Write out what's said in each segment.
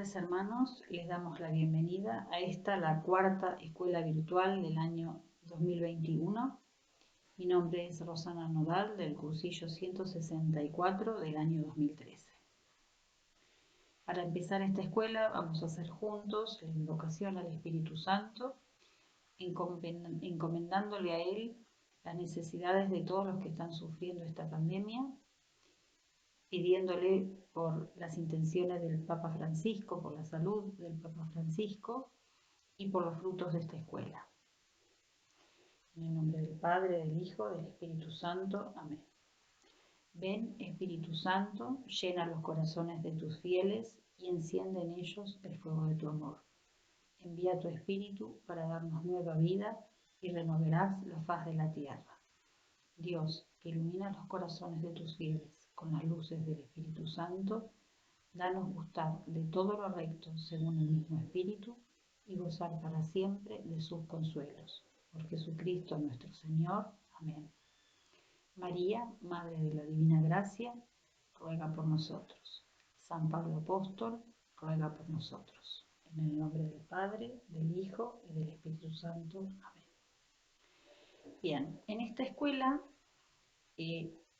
tardes, hermanos. Les damos la bienvenida a esta, la cuarta escuela virtual del año 2021. Mi nombre es Rosana Nodal, del cursillo 164 del año 2013. Para empezar esta escuela vamos a hacer juntos la invocación al Espíritu Santo, encomendándole a Él las necesidades de todos los que están sufriendo esta pandemia, pidiéndole por las intenciones del Papa Francisco, por la salud del Papa Francisco y por los frutos de esta escuela. En el nombre del Padre, del Hijo, del Espíritu Santo. Amén. Ven, Espíritu Santo, llena los corazones de tus fieles y enciende en ellos el fuego de tu amor. Envía tu Espíritu para darnos nueva vida y renovarás la faz de la tierra. Dios, que ilumina los corazones de tus fieles con las luces del Espíritu Santo, danos gustar de todo lo recto según el mismo Espíritu y gozar para siempre de sus consuelos. Por Jesucristo nuestro Señor. Amén. María, Madre de la Divina Gracia, ruega por nosotros. San Pablo Apóstol, ruega por nosotros. En el nombre del Padre, del Hijo y del Espíritu Santo. Amén. Bien, en esta escuela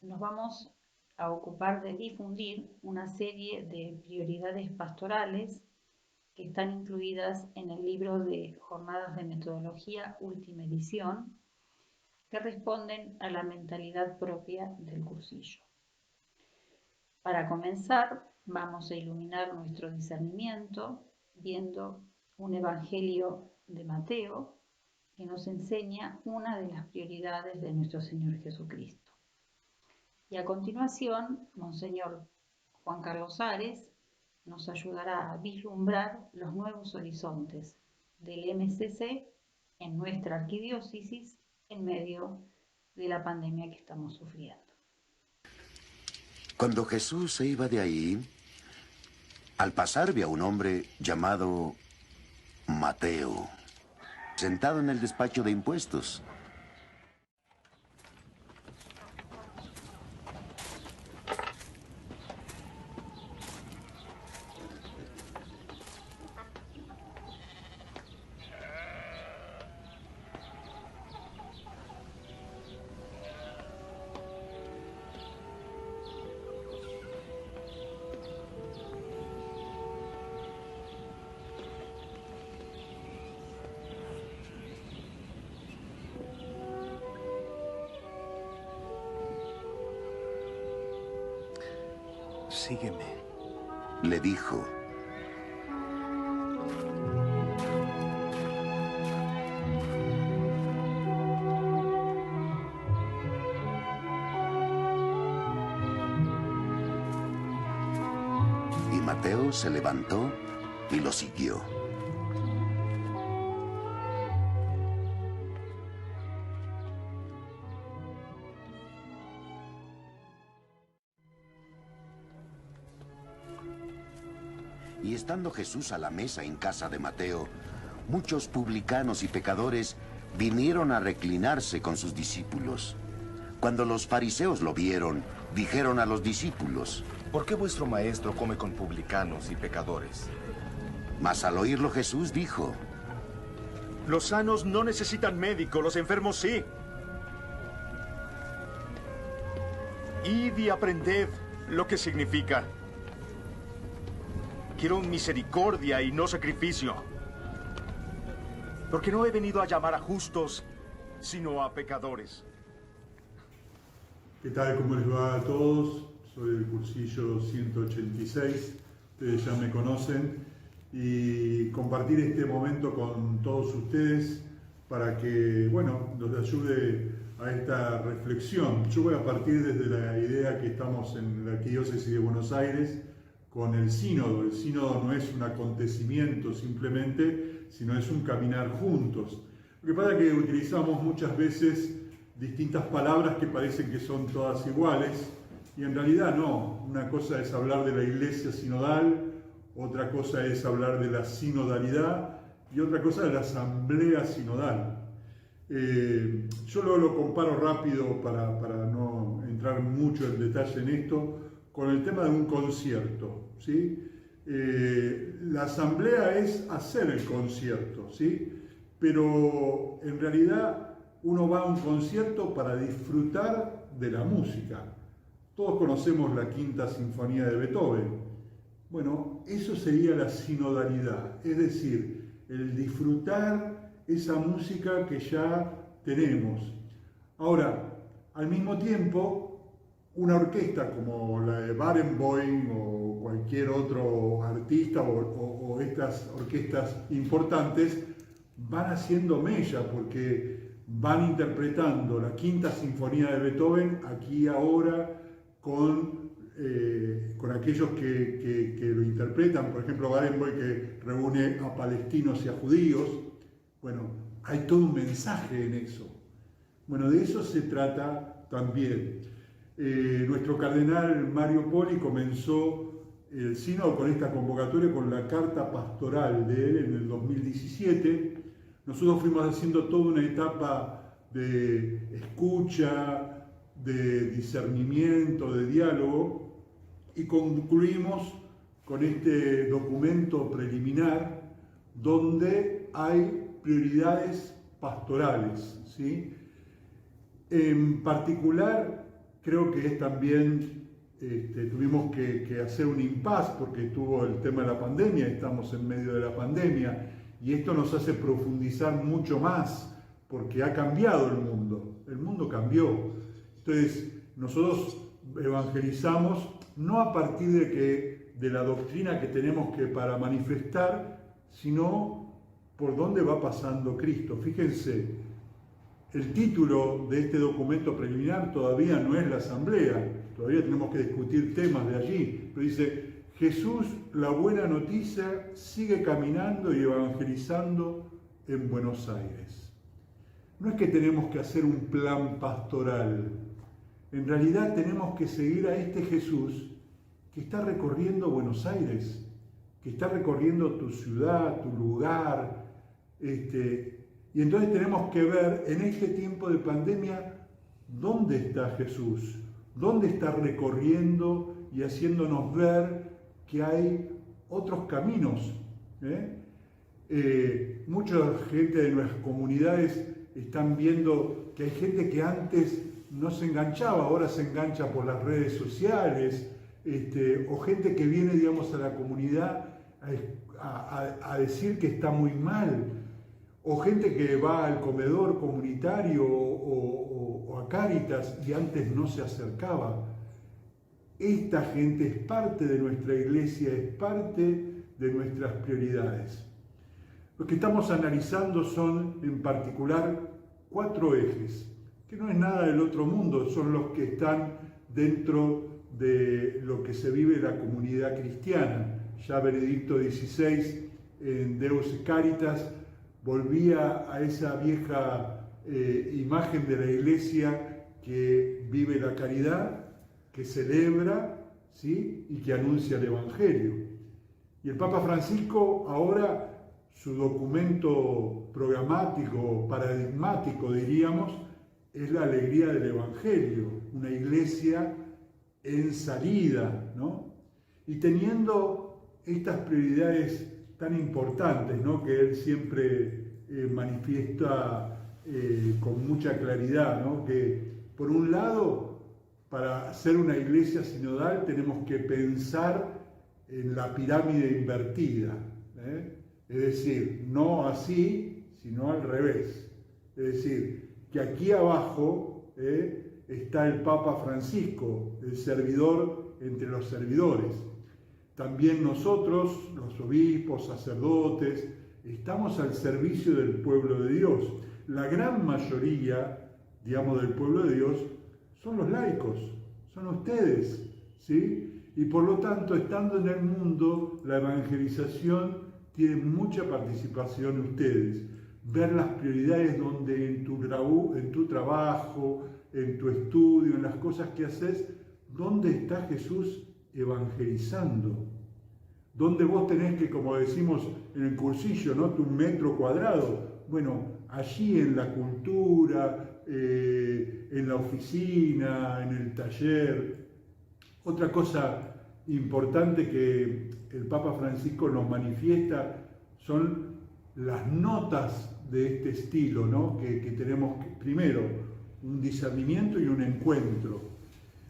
nos vamos a ocupar de difundir una serie de prioridades pastorales que están incluidas en el libro de Jornadas de Metodología, última edición, que responden a la mentalidad propia del cursillo. Para comenzar, vamos a iluminar nuestro discernimiento viendo un evangelio de Mateo que nos enseña una de las prioridades de nuestro Señor Jesucristo. Y a continuación, Monseñor Juan Carlos Ares nos ayudará a vislumbrar los nuevos horizontes del MCC en nuestra arquidiócesis en medio de la pandemia que estamos sufriendo. Cuando Jesús se iba de ahí, al pasar vio a un hombre llamado Mateo, sentado en el despacho de impuestos. Sígueme, le dijo. Y Mateo se levantó y lo siguió. Y estando Jesús a la mesa en casa de Mateo, muchos publicanos y pecadores vinieron a reclinarse con sus discípulos. Cuando los fariseos lo vieron, dijeron a los discípulos: ¿por qué vuestro maestro come con publicanos y pecadores? Mas al oírlo Jesús dijo: los sanos no necesitan médico, los enfermos sí. Id y aprended lo que significa: quiero misericordia y no sacrificio. Porque no he venido a llamar a justos, sino a pecadores. ¿Qué tal? ¿Cómo les va a todos? Soy del cursillo 186, ustedes ya me conocen, y compartir este momento con todos ustedes para que, bueno, nos ayude a esta reflexión. Yo voy a partir desde la idea que estamos en la Arquidiócesis de Buenos Aires con el sínodo. El sínodo no es un acontecimiento simplemente, sino es un caminar juntos. Lo que pasa es que utilizamos muchas veces distintas palabras que parecen que son todas iguales, y en realidad no. Una cosa es hablar de la iglesia sinodal, otra cosa es hablar de la sinodalidad, y otra cosa de la asamblea sinodal. Yo lo comparo rápido para no entrar mucho en detalle en esto, con el tema de un concierto, ¿sí? la asamblea es hacer el concierto, ¿sí? Pero en realidad uno va a un concierto para disfrutar de la música. Todos conocemos la Quinta Sinfonía de Beethoven. Bueno, eso sería la sinodalidad, es decir, el disfrutar esa música que ya tenemos. Ahora, al mismo tiempo, una orquesta como la de Barenboim o cualquier otro artista o estas orquestas importantes van haciendo mella porque van interpretando la Quinta Sinfonía de Beethoven aquí ahora con aquellos que lo interpretan, por ejemplo Barenboim, que reúne a palestinos y a judíos. Bueno, hay todo un mensaje en eso. Bueno, de eso se trata también. Nuestro cardenal Mario Poli comenzó el sínodo con esta convocatoria, con la carta pastoral de él en el 2017. Nosotros fuimos haciendo toda una etapa de escucha, de discernimiento, de diálogo, y concluimos con este documento preliminar donde hay prioridades pastorales, ¿sí? En particular, creo que es también, tuvimos que hacer un impasse porque tuvo el tema de la pandemia, estamos en medio de la pandemia, y esto nos hace profundizar mucho más porque ha cambiado el mundo cambió. Entonces, nosotros evangelizamos no a partir de la doctrina que tenemos que para manifestar, sino por dónde va pasando Cristo. Fíjense, el título de este documento preliminar todavía no es la asamblea, todavía tenemos que discutir temas de allí, pero dice: Jesús, la buena noticia, sigue caminando y evangelizando en Buenos Aires. No es que tenemos que hacer un plan pastoral, en realidad tenemos que seguir a este Jesús que está recorriendo Buenos Aires, que está recorriendo tu ciudad, tu lugar, y entonces tenemos que ver en este tiempo de pandemia dónde está Jesús, dónde está recorriendo y haciéndonos ver que hay otros caminos. Mucha gente de nuestras comunidades están viendo que hay gente que antes no se enganchaba, ahora se engancha por las redes sociales, o gente que viene, digamos, a la comunidad a decir que está muy mal, o gente que va al comedor comunitario o a Cáritas y antes no se acercaba. Esta gente es parte de nuestra iglesia, es parte de nuestras prioridades. Lo que estamos analizando son, en particular, 4 ejes, que no es nada del otro mundo, son los que están dentro de lo que se vive en la comunidad cristiana. Ya Benedicto XVI, en Deus et Caritas, volvía a esa vieja imagen de la iglesia que vive la caridad, que celebra, ¿sí?, y que anuncia el Evangelio. Y el Papa Francisco ahora, su documento programático, paradigmático, diríamos, es la alegría del Evangelio, una iglesia en salida, ¿no? Y teniendo estas prioridades tan importantes, ¿no?, que él siempre manifiesta con mucha claridad, ¿no?, que por un lado, para ser una iglesia sinodal tenemos que pensar en la pirámide invertida, es decir, no así, sino al revés. Es decir, que aquí abajo está el Papa Francisco, el servidor entre los servidores. También nosotros, los obispos, sacerdotes, estamos al servicio del pueblo de Dios. La gran mayoría, digamos, del pueblo de Dios son los laicos, son ustedes, ¿sí? Y por lo tanto, estando en el mundo, la evangelización tiene mucha participación en ustedes. Ver las prioridades donde en tu trabajo, en tu estudio, en las cosas que haces, ¿dónde está Jesús evangelizando? ¿Dónde vos tenés que, como decimos en el cursillo, ¿no?, tu metro cuadrado? Bueno, allí en la cultura, en la oficina, en el taller. Otra cosa importante que el Papa Francisco nos manifiesta son las notas de este estilo, ¿no? que tenemos primero un discernimiento y un encuentro.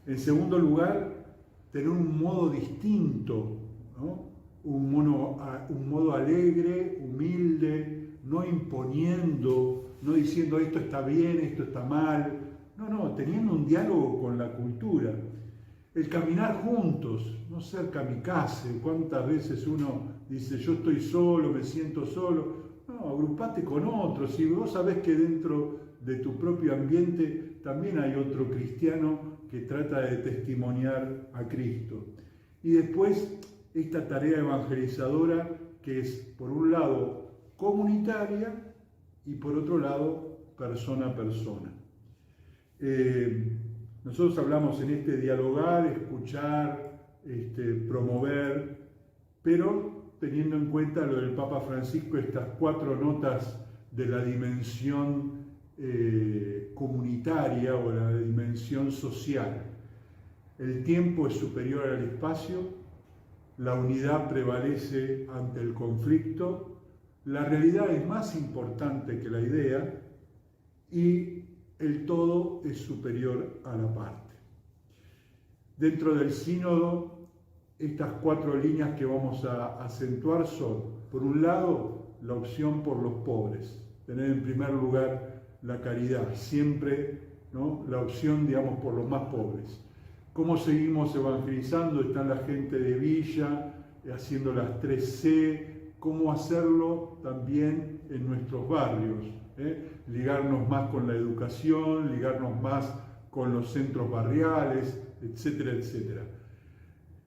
En segundo lugar, tener un modo distinto, ¿no? un modo alegre, humilde, no imponiendo, no diciendo esto está bien, esto está mal, no, teniendo un diálogo con la cultura. El caminar juntos, no ser kamikaze. ¿Cuántas veces uno dice yo estoy solo, me siento solo? No, agrupate con otros. Si vos sabés que dentro de tu propio ambiente también hay otro cristiano que trata de testimoniar a Cristo. Y después esta tarea evangelizadora que es por un lado comunitaria y por otro lado persona a persona. Nosotros hablamos en este dialogar, escuchar, promover, pero teniendo en cuenta lo del Papa Francisco, estas 4 notas de la dimensión comunitaria o la dimensión social. El tiempo es superior al espacio, la unidad prevalece ante el conflicto, la realidad es más importante que la idea y el todo es superior a la parte. Dentro del sínodo, estas 4 líneas que vamos a acentuar son, por un lado, la opción por los pobres, tener en primer lugar la caridad, siempre, ¿no? La opción, digamos, por los más pobres. ¿Cómo seguimos evangelizando? Está la gente de Villa, haciendo las 3C, cómo hacerlo también en nuestros barrios, ligarnos más con la educación, ligarnos más con los centros barriales, etcétera, etcétera.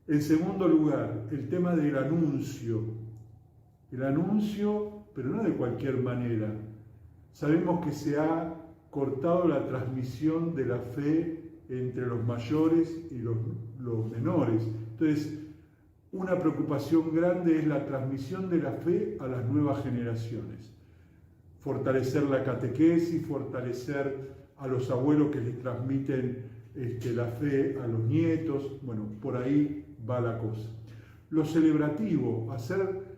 En segundo lugar, el tema del anuncio. El anuncio, pero no de cualquier manera. Sabemos que se ha cortado la transmisión de la fe entre los mayores y los menores. Entonces, una preocupación grande es la transmisión de la fe a las nuevas generaciones. Fortalecer la catequesis, fortalecer a los abuelos que les transmiten la fe a los nietos. Bueno, por ahí va la cosa. Lo celebrativo, hacer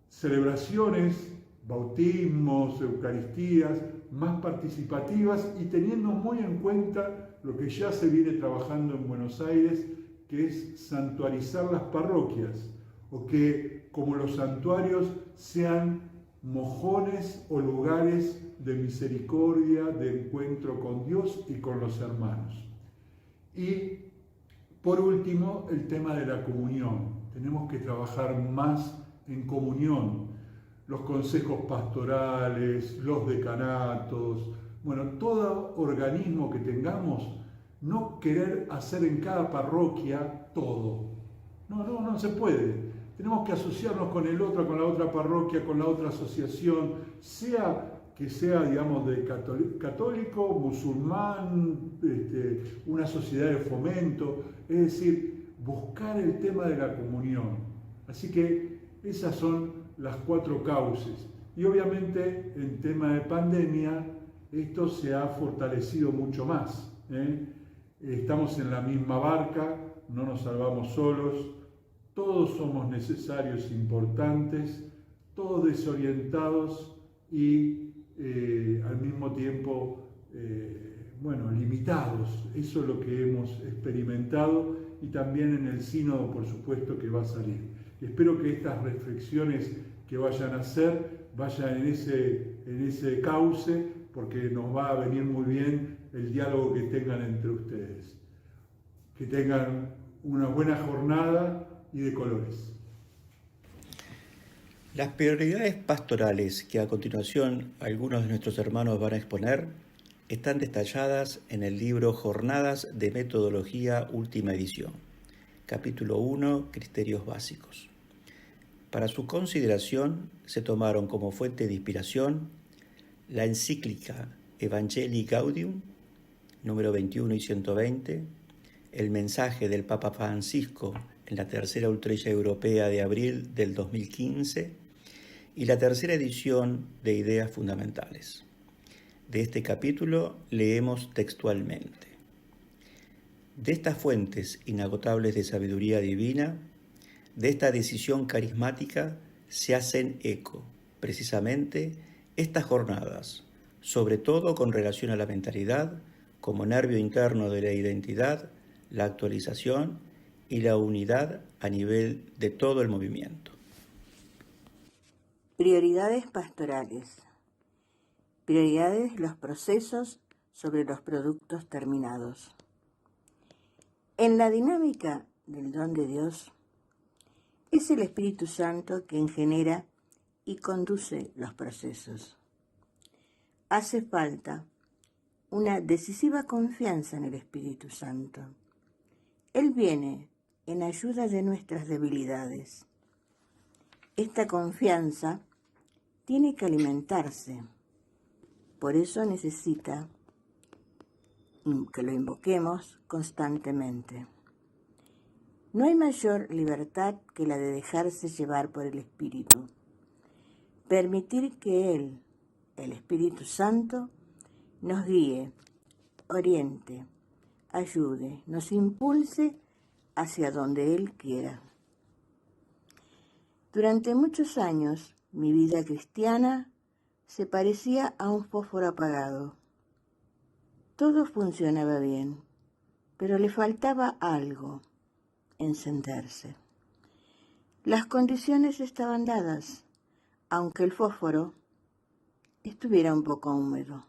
celebraciones, bautismos, eucaristías, más participativas y teniendo muy en cuenta lo que ya se viene trabajando en Buenos Aires, que es santuarizar las parroquias, o que como los santuarios sean mojones o lugares de misericordia, de encuentro con Dios y con los hermanos. Y por último, el tema de la comunión. Tenemos que trabajar más en comunión. Los consejos pastorales, los decanatos, bueno, todo organismo que tengamos, no querer hacer en cada parroquia todo. No se puede. Tenemos que asociarnos con el otro, con la otra parroquia, con la otra asociación, sea que sea, digamos, de católico, musulmán, una sociedad de fomento, es decir, buscar el tema de la comunión. Así que esas son las 4 causas. Y obviamente en tema de pandemia esto se ha fortalecido mucho más. Estamos en la misma barca, no nos salvamos solos, todos somos necesarios, importantes, todos desorientados y al mismo tiempo, limitados. Eso es lo que hemos experimentado y también en el sínodo, por supuesto, que va a salir. Espero que estas reflexiones que vayan a hacer vayan en ese cauce, porque nos va a venir muy bien el diálogo que tengan entre ustedes. Que tengan una buena jornada y de colores. Las prioridades pastorales que a continuación algunos de nuestros hermanos van a exponer están detalladas en el libro Jornadas de Metodología Última Edición, capítulo 1, Criterios Básicos. Para su consideración se tomaron como fuente de inspiración la encíclica Evangelii Gaudium, número 21 y 120, el mensaje del Papa Francisco en la tercera ultrella europea de abril del 2015 y la tercera edición de Ideas Fundamentales. De este capítulo leemos textualmente. De estas fuentes inagotables de sabiduría divina, de esta decisión carismática, se hacen eco, precisamente, estas jornadas, sobre todo con relación a la mentalidad, como nervio interno de la identidad, la actualización y la unidad a nivel de todo el movimiento. Prioridades pastorales. Prioridades de los procesos sobre los productos terminados. En la dinámica del don de Dios, es el Espíritu Santo quien genera y conduce los procesos. Hace falta una decisiva confianza en el Espíritu Santo. Él viene en ayuda de nuestras debilidades. Esta confianza tiene que alimentarse. Por eso necesita que lo invoquemos constantemente. No hay mayor libertad que la de dejarse llevar por el Espíritu. Permitir que Él, el Espíritu Santo, nos guíe, oriente, ayude, nos impulse hacia donde Él quiera. Durante muchos años, mi vida cristiana se parecía a un fósforo apagado. Todo funcionaba bien, pero le faltaba algo, encenderse. Las condiciones estaban dadas, aunque el fósforo estuviera un poco húmedo.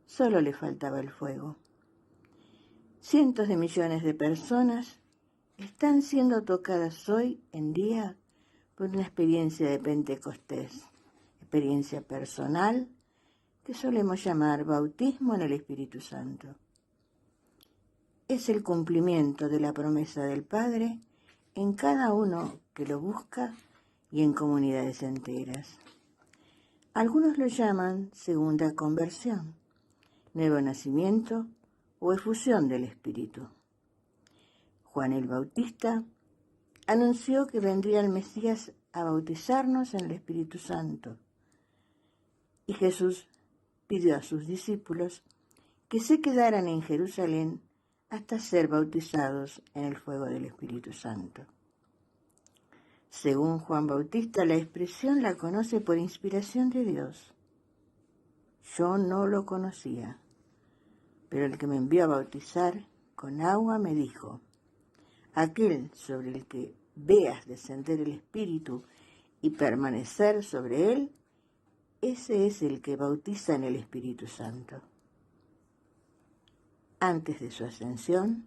Solo le faltaba el fuego. Cientos de millones de personas están siendo tocadas hoy en día por una experiencia de Pentecostés, experiencia personal que solemos llamar bautismo en el Espíritu Santo. Es el cumplimiento de la promesa del Padre en cada uno que lo busca y en comunidades enteras. Algunos lo llaman segunda conversión, nuevo nacimiento o efusión del Espíritu. Juan el Bautista anunció que vendría el Mesías a bautizarnos en el Espíritu Santo. Y Jesús pidió a sus discípulos que se quedaran en Jerusalén hasta ser bautizados en el fuego del Espíritu Santo. Según Juan Bautista, la expresión la conoce por inspiración de Dios. Yo no lo conocía, pero el que me envió a bautizar con agua me dijo: aquel sobre el que veas descender el Espíritu y permanecer sobre él, ese es el que bautiza en el Espíritu Santo. Antes de su ascensión,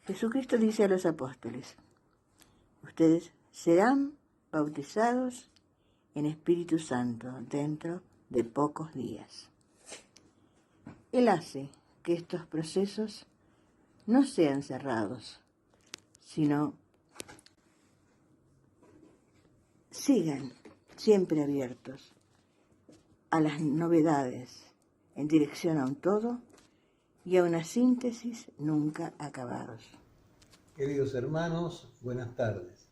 Jesucristo dice a los apóstoles: ustedes serán bautizados en Espíritu Santo dentro de pocos días. Él hace que estos procesos no sean cerrados, sino sigan siempre abiertos a las novedades en dirección a un todo y a una síntesis nunca acabados. Queridos hermanos, buenas tardes.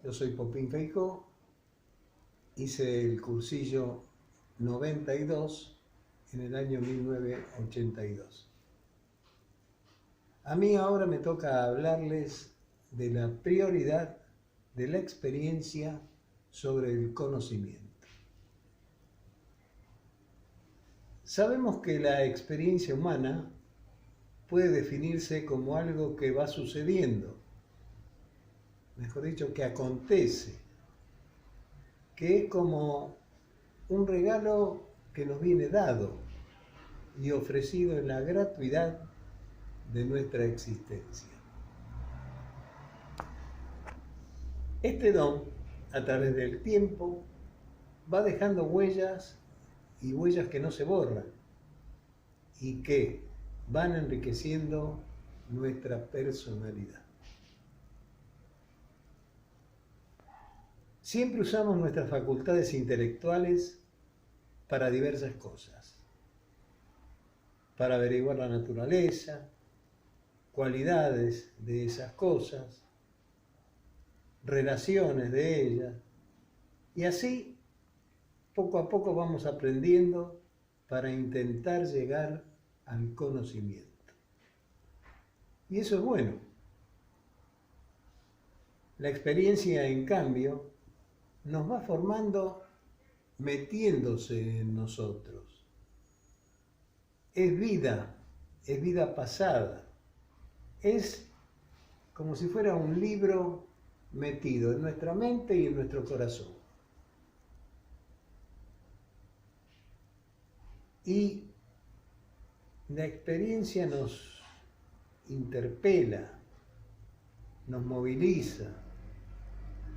Yo soy Popín Feijó, hice el cursillo 92 en el año 1982. A mí ahora me toca hablarles de la prioridad de la experiencia sobre el conocimiento. Sabemos que la experiencia humana puede definirse como algo que va sucediendo, mejor dicho, que acontece, que es como un regalo que nos viene dado y ofrecido en la gratuidad de nuestra existencia. Este don, a través del tiempo, va dejando huellas y huellas que no se borran y que van enriqueciendo nuestra personalidad. Siempre usamos nuestras facultades intelectuales para diversas cosas, para averiguar la naturaleza, cualidades de esas cosas, relaciones de ellas, y así poco a poco vamos aprendiendo para intentar llegar al conocimiento. Y eso es bueno. La experiencia, en cambio, nos va formando metiéndose en nosotros. Es vida pasada. Es como si fuera un libro metido en nuestra mente y en nuestro corazón. Y la experiencia nos interpela, nos moviliza,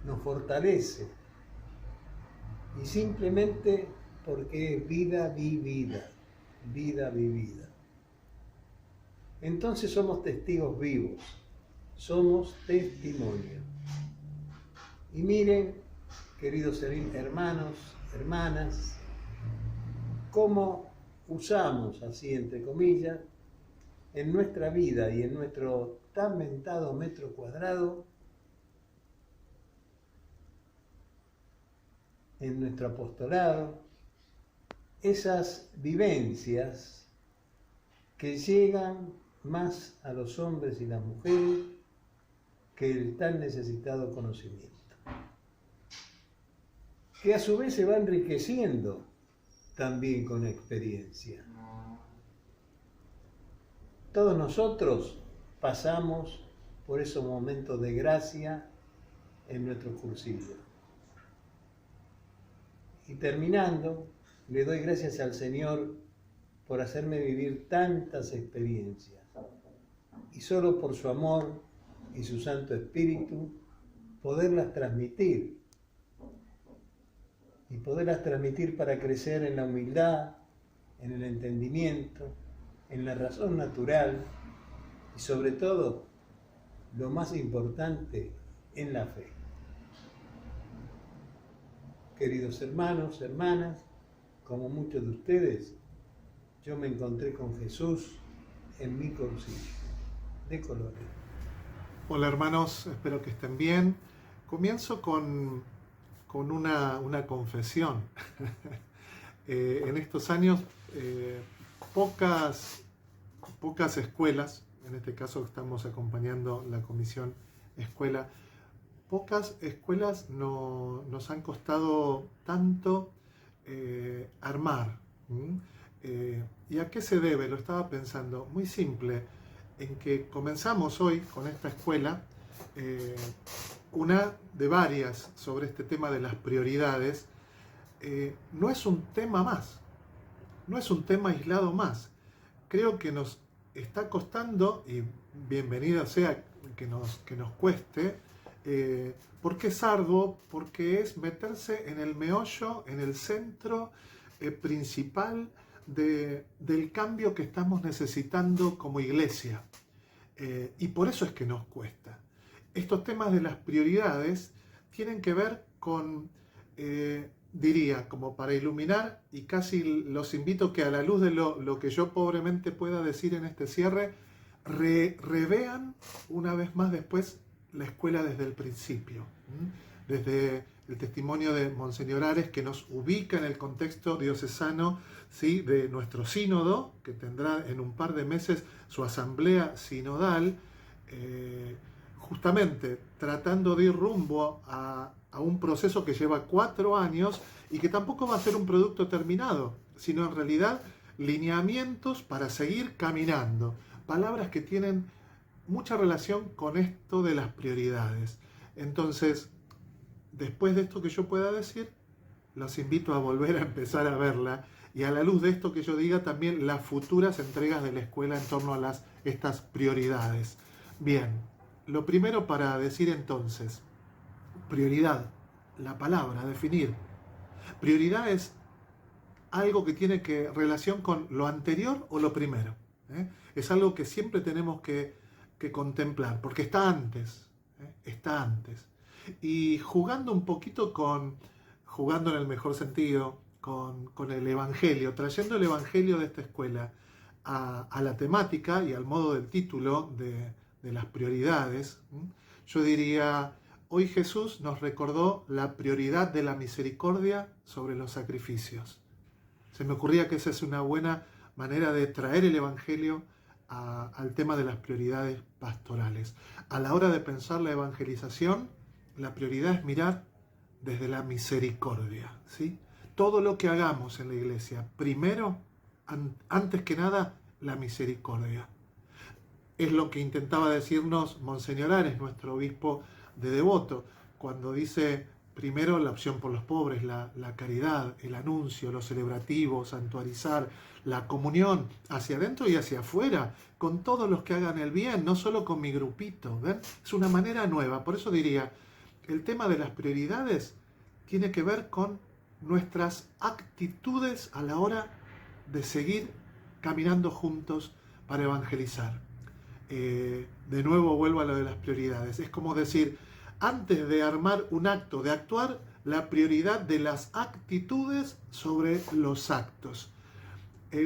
nos fortalece. Y simplemente porque es vida vivida, vida vivida. Entonces somos testigos vivos, somos testimonio. Y miren, queridos hermanos, hermanas, cómo usamos, así entre comillas, en nuestra vida y en nuestro tan mentado metro cuadrado, en nuestro apostolado, esas vivencias que llegan más a los hombres y las mujeres que el tan necesitado conocimiento, que a su vez se va enriqueciendo también con experiencia. Todos nosotros pasamos por esos momentos de gracia en nuestro cursillo. Y terminando, le doy gracias al Señor por hacerme vivir tantas experiencias. Y solo por su amor y su Santo Espíritu, poderlas transmitir. Y poderlas transmitir para crecer en la humildad, en el entendimiento, en la razón natural y sobre todo, lo más importante, en la fe. Queridos hermanos, hermanas, como muchos de ustedes, yo me encontré con Jesús en mi cursillo de colores. Hola hermanos, espero que estén bien. Comienzo con una confesión. En estos años, pocas escuelas, en este caso estamos acompañando la comisión escuela, pocas escuelas nos han costado tanto armar. ¿Y a qué se debe? Lo estaba pensando. Muy simple, en que comenzamos hoy con esta escuela, una de varias sobre este tema de las prioridades. No es un tema más, no es un tema aislado más. Creo que nos está costando, y bienvenida sea que nos cueste, porque es arduo, porque es meterse en el meollo, en el centro principal del cambio que estamos necesitando como iglesia. Y por eso es que nos cuesta. Estos temas de las prioridades tienen que ver con, diría, como para iluminar, y casi los invito que a la luz de lo que yo pobremente pueda decir en este cierre, revean una vez más después la escuela desde el principio, desde el testimonio de Monseñor Ares, que nos ubica en el contexto diocesano, ¿sí?, de nuestro sínodo, que tendrá en un par de meses su asamblea sinodal, justamente tratando de ir rumbo a un proceso que lleva 4 años y que tampoco va a ser un producto terminado, sino en realidad lineamientos para seguir caminando, palabras que tienen mucha relación con esto de las prioridades. Entonces, después de esto que yo pueda decir, los invito a volver a empezar a verla, y a la luz de esto que yo diga también las futuras entregas de la escuela en torno a estas prioridades. Bien, lo primero para decir entonces, prioridad, la palabra, definir. Prioridad es algo que tiene relación con lo anterior o lo primero. Es algo que siempre tenemos que contemplar, porque está antes, está antes. Y jugando un poquito jugando en el mejor sentido, con el Evangelio, trayendo el Evangelio de esta escuela a la temática y al modo del título de las prioridades, yo diría, hoy Jesús nos recordó la prioridad de la misericordia sobre los sacrificios. Se me ocurría que esa es una buena manera de traer el Evangelio al tema de las prioridades pastorales. A la hora de pensar la evangelización, la prioridad es mirar desde la misericordia, ¿sí? Todo lo que hagamos en la iglesia, primero, antes que nada, la misericordia. Es lo que intentaba decirnos Monseñor Ares, nuestro obispo de Devoto, cuando dice primero la opción por los pobres, la caridad, el anuncio, lo celebrativo, santuarizar, la comunión hacia adentro y hacia afuera, con todos los que hagan el bien, no solo con mi grupito. ¿Ven? Es una manera nueva. Por eso diría, el tema de las prioridades tiene que ver con nuestras actitudes a la hora de seguir caminando juntos para evangelizar. De nuevo vuelvo a lo de las prioridades. Es como decir, antes de armar un acto, de actuar, la prioridad de las actitudes sobre los actos.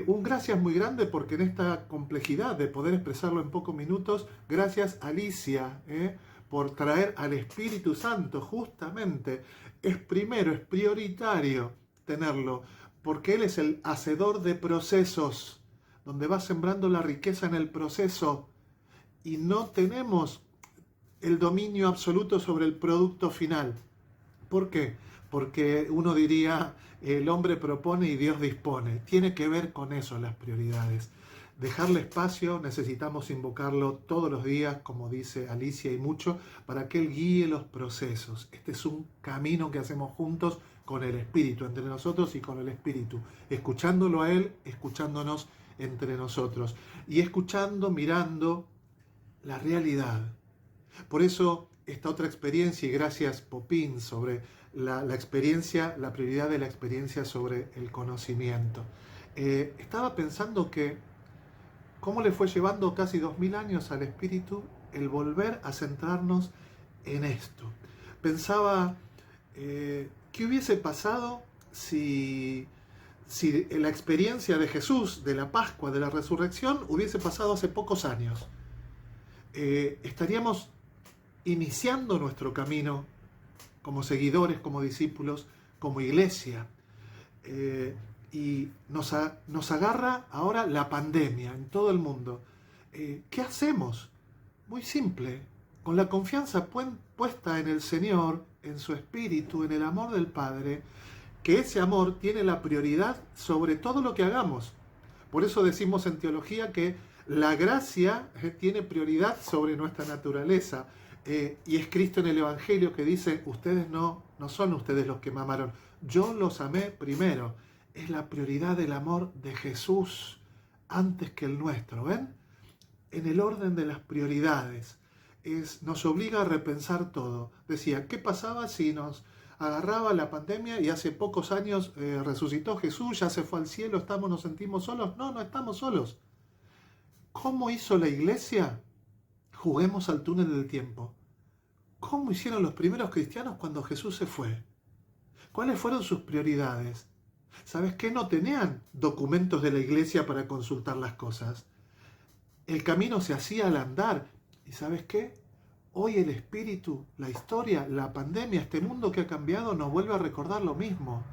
Un gracias muy grande porque en esta complejidad de poder expresarlo en pocos minutos, gracias Alicia por traer al Espíritu Santo justamente. Es prioritario tenerlo, porque Él es el hacedor de procesos, donde va sembrando la riqueza en el proceso y no tenemos el dominio absoluto sobre el producto final. ¿Por qué? Porque uno diría, el hombre propone y Dios dispone. Tiene que ver con eso las prioridades. Dejarle espacio, necesitamos invocarlo todos los días, como dice Alicia y mucho, para que Él guíe los procesos. Este es un camino que hacemos juntos con el Espíritu, entre nosotros y con el Espíritu. Escuchándolo a Él, escuchándonos entre nosotros. Y escuchando, mirando la realidad. Por eso esta otra experiencia, y gracias Popín, sobre la experiencia, la prioridad de la experiencia sobre el conocimiento. Estaba pensando que cómo le fue llevando casi 2000 años al Espíritu el volver a centrarnos en esto. Pensaba, ¿qué hubiese pasado si la experiencia de Jesús, de la Pascua, de la Resurrección, hubiese pasado hace pocos años? Estaríamos iniciando nuestro camino como seguidores, como discípulos, como iglesia. Y nos agarra ahora la pandemia en todo el mundo. ¿Qué hacemos? Muy simple, con la confianza puesta en el Señor, en su Espíritu, en el amor del Padre, que ese amor tiene la prioridad sobre todo lo que hagamos. Por eso decimos en teología que la gracia tiene prioridad sobre nuestra naturaleza. Y es Cristo en el Evangelio que dice, ustedes no son ustedes los que me amaron, yo los amé primero. Es la prioridad del amor de Jesús antes que el nuestro, ¿ven? En el orden de las prioridades. Nos obliga a repensar todo. Decía, ¿qué pasaba si nos agarraba la pandemia y hace pocos años resucitó Jesús, ya se fue al cielo, nos sentimos solos? No estamos solos. ¿Cómo hizo la iglesia? Juguemos al túnel del tiempo. ¿Cómo hicieron los primeros cristianos cuando Jesús se fue? ¿Cuáles fueron sus prioridades? ¿Sabes qué? No tenían documentos de la iglesia para consultar las cosas. El camino se hacía al andar. ¿Y sabes qué? Hoy el Espíritu, la historia, la pandemia, este mundo que ha cambiado nos vuelve a recordar lo mismo.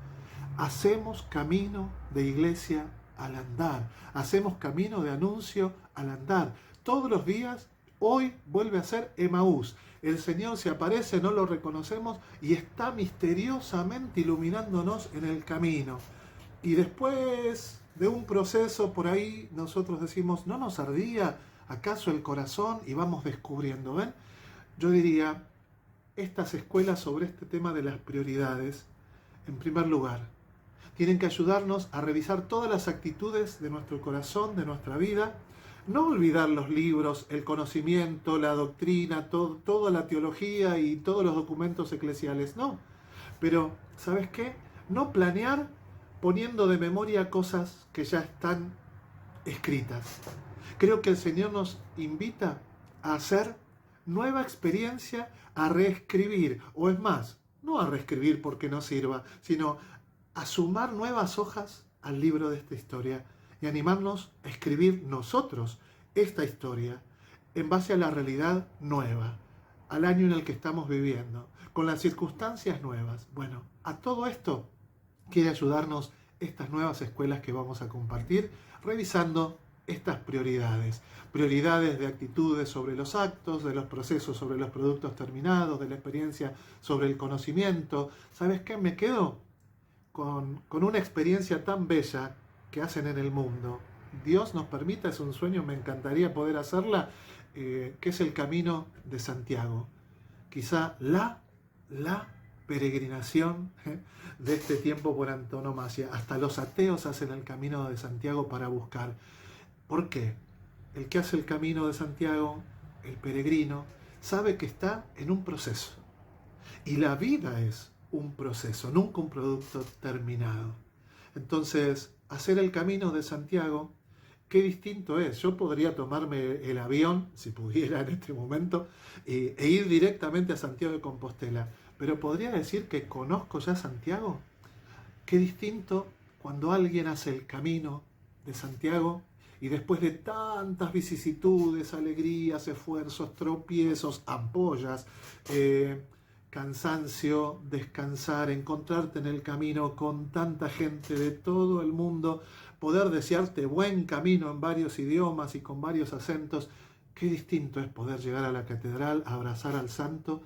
Hacemos camino de iglesia al andar. Hacemos camino de anuncio al andar. Todos los días, hoy vuelve a ser Emaús. El Señor se aparece, no lo reconocemos y está misteriosamente iluminándonos en el camino. Y después de un proceso por ahí, nosotros decimos, ¿no nos ardía acaso el corazón? Y vamos descubriendo, ¿ven? Yo diría, estas escuelas sobre este tema de las prioridades, en primer lugar, tienen que ayudarnos a revisar todas las actitudes de nuestro corazón, de nuestra vida. No olvidar los libros, el conocimiento, la doctrina, toda la teología y todos los documentos eclesiales, no. Pero, ¿sabes qué? No planear poniendo de memoria cosas que ya están escritas. Creo que el Señor nos invita a hacer nueva experiencia, a reescribir, o es más, no a reescribir porque no sirva, sino a sumar nuevas hojas al libro de esta historia y animarnos a escribir nosotros esta historia en base a la realidad nueva, al año en el que estamos viviendo, con las circunstancias nuevas. Bueno, a todo esto quiere ayudarnos estas nuevas escuelas que vamos a compartir, revisando estas prioridades. Prioridades de actitudes sobre los actos, de los procesos sobre los productos terminados, de la experiencia sobre el conocimiento. ¿Sabes qué? Me quedo con una experiencia tan bella que hacen en el mundo. Dios nos permita, es un sueño, me encantaría poder hacerla, que es el Camino de Santiago. Quizá la peregrinación de este tiempo por antonomasia. Hasta los ateos hacen el Camino de Santiago para buscar. ¿Por qué? El que hace el Camino de Santiago, el peregrino, sabe que está en un proceso. Y la vida es un proceso, nunca un producto terminado. Entonces, hacer el Camino de Santiago, qué distinto es. Yo podría tomarme el avión, si pudiera en este momento, e ir directamente a Santiago de Compostela. Pero podría decir que conozco ya Santiago. Qué distinto cuando alguien hace el Camino de Santiago y después de tantas vicisitudes, alegrías, esfuerzos, tropiezos, ampollas, cansancio, descansar, encontrarte en el camino con tanta gente de todo el mundo, poder desearte buen camino en varios idiomas y con varios acentos. Qué distinto es poder llegar a la catedral, abrazar al santo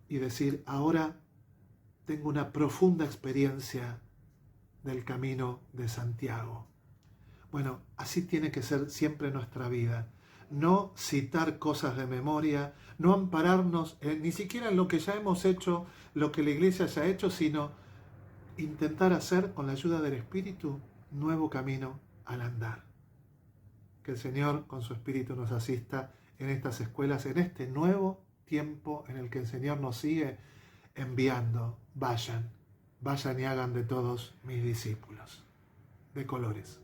y decir, ahora tengo una profunda experiencia del Camino de Santiago. Bueno, así tiene que ser siempre nuestra vida. No citar cosas de memoria, no ampararnos ni siquiera en lo que ya hemos hecho, lo que la Iglesia ya ha hecho, sino intentar hacer, con la ayuda del Espíritu, nuevo camino al andar. Que el Señor, con su Espíritu, nos asista en estas escuelas, en este nuevo tiempo en el que el Señor nos sigue enviando. Vayan y hagan de todos mis discípulos. De colores.